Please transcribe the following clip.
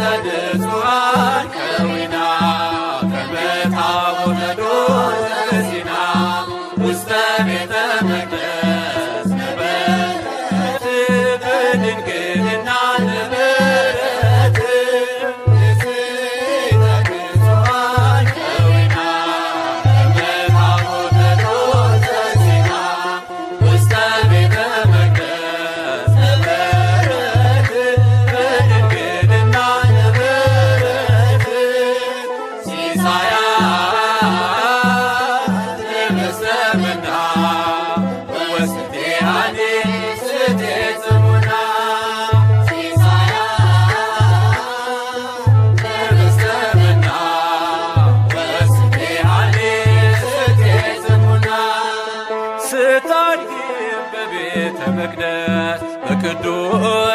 ንጹሐን ከዊና ከመ ታቦተ ዶር ዘሲና ውስተ ቤተ መቅደስ ነበረት በድንግልና ነበረት ንጽሕተ ንጹሐን ከዊና ከመ ታቦተ ዶር ዘሲና ውስተ ቤተ መቅደስ ነበረት በድንግልና ነበረት ሲሳያ ለመሰመና ወስቴሃኒ ስቴ ጽሙና ሲሳያ ለመሰመና ወስቴሃኒ ስቴ ጽሙና ስታድግ በቤተ መቅደስ በቅዱስ